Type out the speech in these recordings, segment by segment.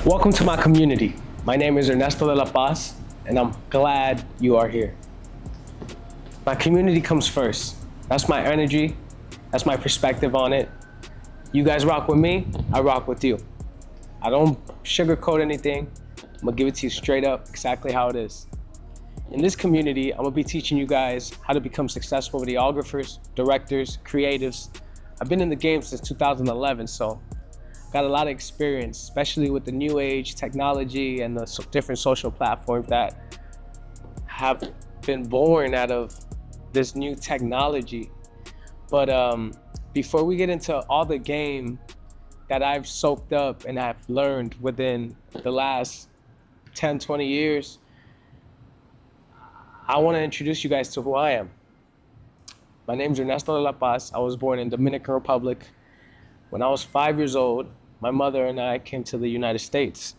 Welcome to my community. My name is Ernesto de la Paz, and I'm glad you are here. My community comes first. That's my energy. That's my perspective on it. You guys rock with me, I rock with you. I don't sugarcoat anything. I'm gonna give it to you straight up, exactly how it is. In this community, I'm gonna be teaching you guys how to become successful videographers, directors, creatives. I've been in the game since 2011, so got a lot of experience, especially with the new age technology and the different social platforms that have been born out of this new technology. But before we get into all the game that I've soaked up and I've learned within the last 10, 20 years, I want to introduce you guys to who I am. My name is Ernesto de la Paz. I was born in Dominican Republic. When I was 5 years old, my mother and I came to the United States.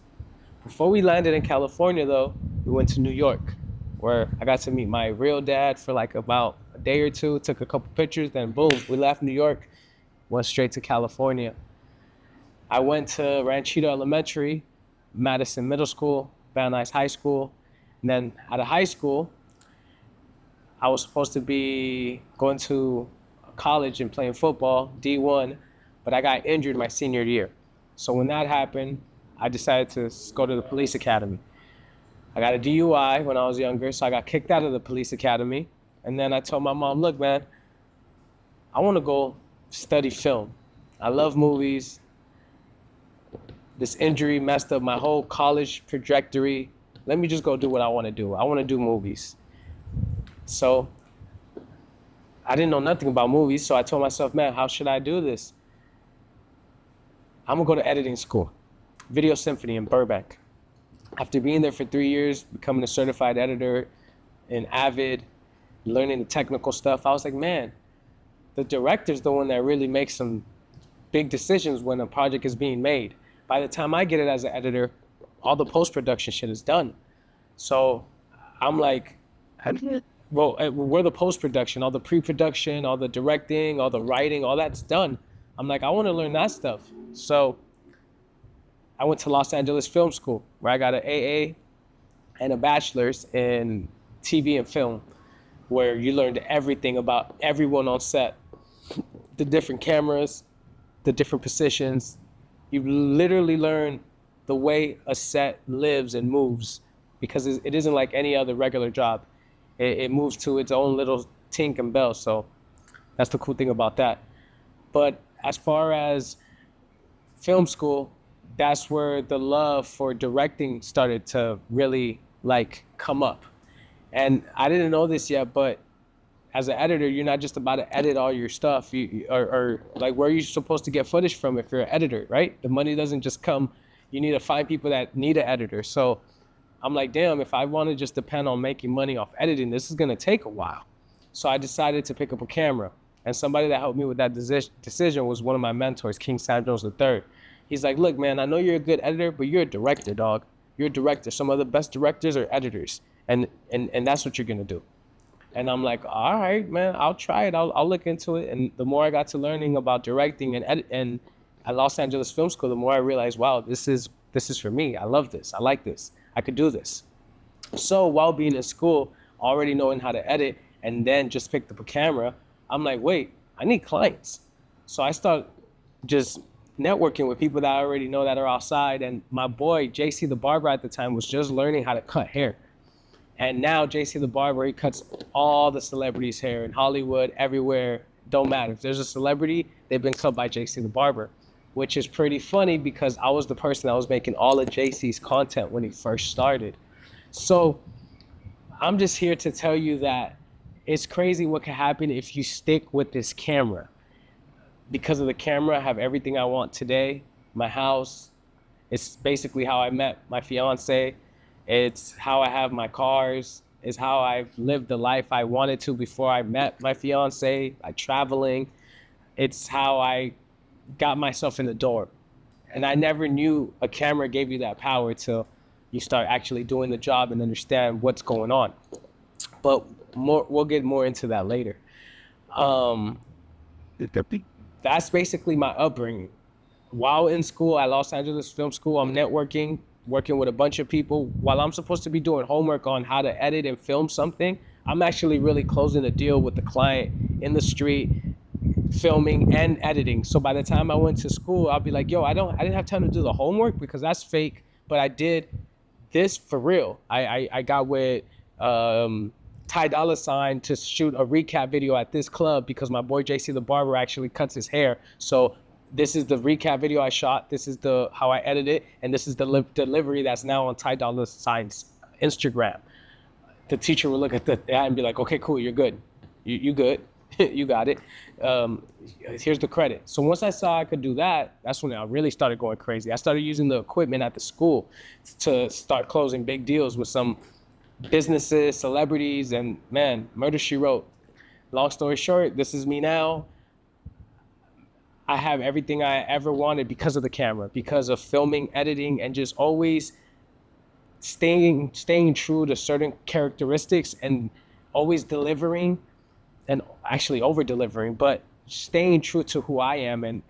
Before we landed in California, though, we went to New York, where I got to meet my real dad for like about a day or two, took a couple pictures, then boom, we left New York, went straight to California. I went to Ranchito Elementary, Madison Middle School, Van Nuys High School, and then out of high school, I was supposed to be going to college and playing football, D1, but I got injured my senior year. So when that happened, I decided to go to the police academy. I got a DUI when I was younger, so I got kicked out of the police academy. And then I told my mom, look, man, I want to go study film. I love movies. This injury messed up my whole college trajectory. Let me just go do what I want to do. I want to do movies. So I didn't know nothing about movies, so I told myself, man, how should I do this? I'm gonna go to editing school, Video Symphony in Burbank. After being there for 3 years, becoming a certified editor in Avid, learning the technical stuff, I was like, man, the director's the one that really makes some big decisions when a project is being made. By the time I get it as an editor, all the post-production shit is done. So I'm like, well, we're the post-production, all the pre-production, all the directing, all the writing, all that's done. I'm like, I want to learn that stuff. So I went to Los Angeles Film School, where I got an AA and a bachelor's in TV and film, where you learned everything about everyone on set, the different cameras, the different positions. You literally learn the way a set lives and moves, because it isn't like any other regular job. It moves to its own little tink and bell. So that's the cool thing about that. But as far as film school, that's where the love for directing started to really like come up. And I didn't know this yet, but as an editor, you're not just about to edit all your stuff, or like, where are you supposed to get footage from if you're an editor, right? The money doesn't just come. You need to find people that need an editor. So I'm like, damn, if I want to just depend on making money off editing, this is going to take a while. So I decided to pick up a camera. And somebody that helped me with that decision was one of my mentors, King Sam Jones III. He's like, look, man, I know you're a good editor, but you're a director, dog. You're a director. Some of the best directors are editors. And that's what you're going to do. And I'm like, all right, man, I'll try it. I'll look into it. And the more I got to learning about directing and at Los Angeles Film School, the more I realized, wow, this is for me. I love this. I like this. I could do this. So while being in school, already knowing how to edit, and then just picked up a camera, I'm like, wait, I need clients. So I start just networking with people that I already know that are outside. And my boy, JC the Barber at the time, was just learning how to cut hair. And now JC the Barber, he cuts all the celebrities' hair in Hollywood, everywhere, don't matter. If there's a celebrity, they've been cut by JC the Barber, which is pretty funny because I was the person that was making all of JC's content when he first started. So I'm just here to tell you that it's crazy what can happen if you stick with this camera. Because of the camera, I have everything I want today. My house, it's basically how I met my fiance. It's how I have my cars. It's how I've lived the life I wanted to before I met my fiance, by traveling. It's how I got myself in the door. And I never knew a camera gave you that power till you start actually doing the job and understand what's going on. But we'll get more into that later. That's basically my upbringing. while in school at Los Angeles Film School, I'm networking, working with a bunch of people. While I'm supposed to be doing homework on how to edit and film something, I'm actually really closing a deal with the client in the street, filming and editing. So by the time I went to school, I'll be like, yo, I didn't have time to do the homework because that's fake, but I did this for real. I got with Ty Dolla $ign to shoot a recap video at this club because my boy JC the barber actually cuts his hair. So this is the recap video I shot. This is the how I edit it, and this is the delivery that's now on Ty Dolla $ign's Instagram. The teacher would look at that and be like, okay, cool, you're good. You good. You got it. Here's the credit. So once I saw I could do that, that's when I really started going crazy. I started using the equipment at the school to start closing big deals with some businesses, celebrities, and man, Murder, She Wrote. Long story short, this is me now. I have everything I ever wanted because of the camera, because of filming, editing, and just always staying true to certain characteristics and always delivering and actually over delivering, but staying true to who I am and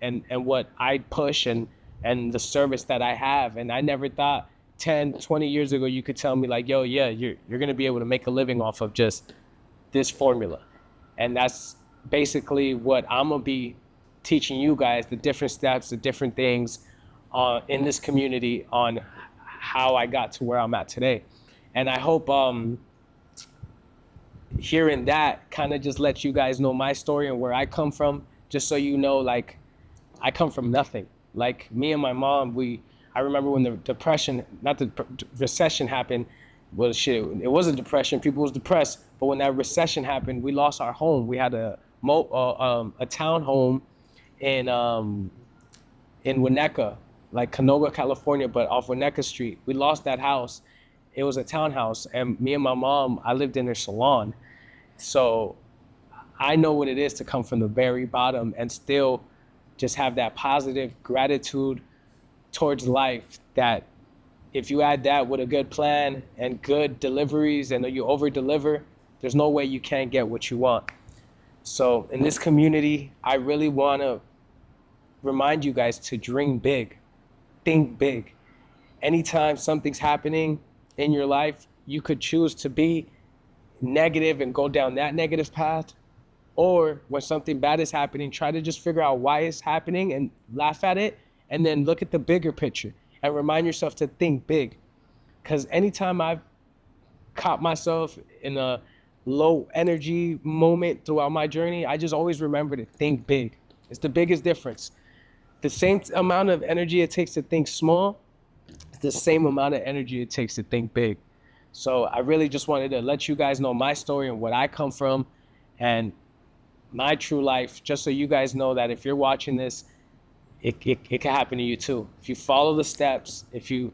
what I push and the service that I have. And I never thought 10, 20 years ago you could tell me like, yo, yeah, you're going to be able to make a living off of just this formula. And that's basically what I'm going to be teaching you guys, the different steps, the different things in this community on how I got to where I'm at today. And I hope hearing that kind of just lets you guys know my story and where I come from, just so you know, like, I come from nothing. Like, me and my mom, I remember when the depression, not the recession happened, well, shit, it was a depression, people was depressed, but when that recession happened, we lost our home. We had a town home in Winnetka, like Canoga, California, but off Winnetka Street. We lost that house. It was a townhouse, and me and my mom, I lived in their salon. So I know what it is to come from the very bottom and still just have that positive gratitude towards life, that if you add that with a good plan and good deliveries and you over deliver, there's no way you can't get what you want. So in this community, I really want to remind you guys to dream big, think big. Anytime something's happening in your life, you could choose to be negative and go down that negative path, or when something bad is happening, try to just figure out why it's happening and laugh at it, and then look at the bigger picture and remind yourself to think big. Because anytime I've caught myself in a low energy moment throughout my journey, I just always remember to think big. It's the biggest difference. The same amount of energy it takes to think small, it's the same amount of energy it takes to think big. So I really just wanted to let you guys know my story and what I come from and my true life, just so you guys know that if you're watching this, it can happen to you too. If you follow the steps, if you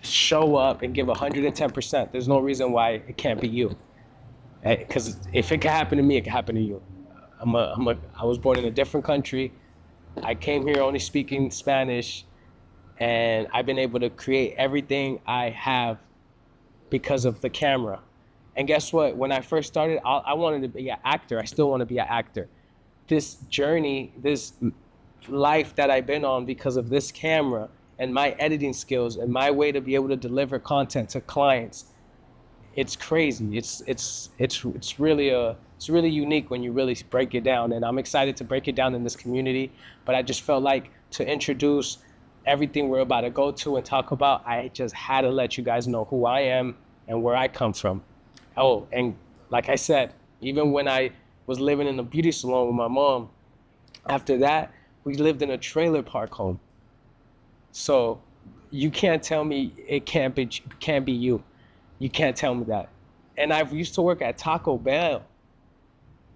show up and give 110%, there's no reason why it can't be you. Because if it can happen to me, it can happen to you. I was born in a different country. I came here only speaking Spanish, and I've been able to create everything I have because of the camera. And guess what? When I first started, I wanted to be an actor. I still want to be an actor. This journey, this life that I've been on because of this camera and my editing skills and my way to be able to deliver content to clients, it's crazy. It's really unique when you really break it down. And I'm excited to break it down in this community. But I just felt like to introduce everything we're about to go to and talk about, I just had to let you guys know who I am and where I come from. Oh, and like I said, even when I was living in a beauty salon with my mom, after that, we lived in a trailer park home. So you can't tell me it can't be you. You can't tell me that. And I used to work at Taco Bell.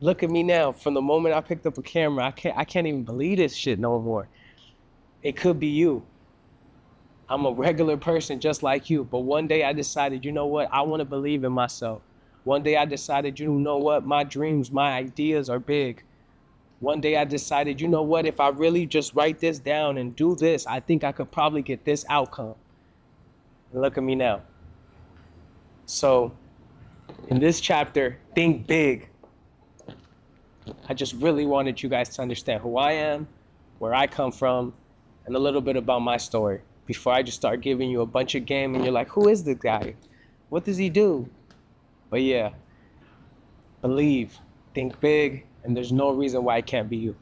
Look at me now. From the moment I picked up a camera, I can't even believe this shit no more. It could be you. I'm a regular person just like you. But one day I decided, you know what? I want to believe in myself. One day I decided, you know what? My dreams, my ideas are big. One day I decided, you know what? If I really just write this down and do this, I think I could probably get this outcome. And look at me now. So in this chapter, think big. I just really wanted you guys to understand who I am, where I come from, and a little bit about my story before I just start giving you a bunch of game and you're like, who is this guy? What does he do? But yeah, believe, think big, and there's no reason why it can't be you.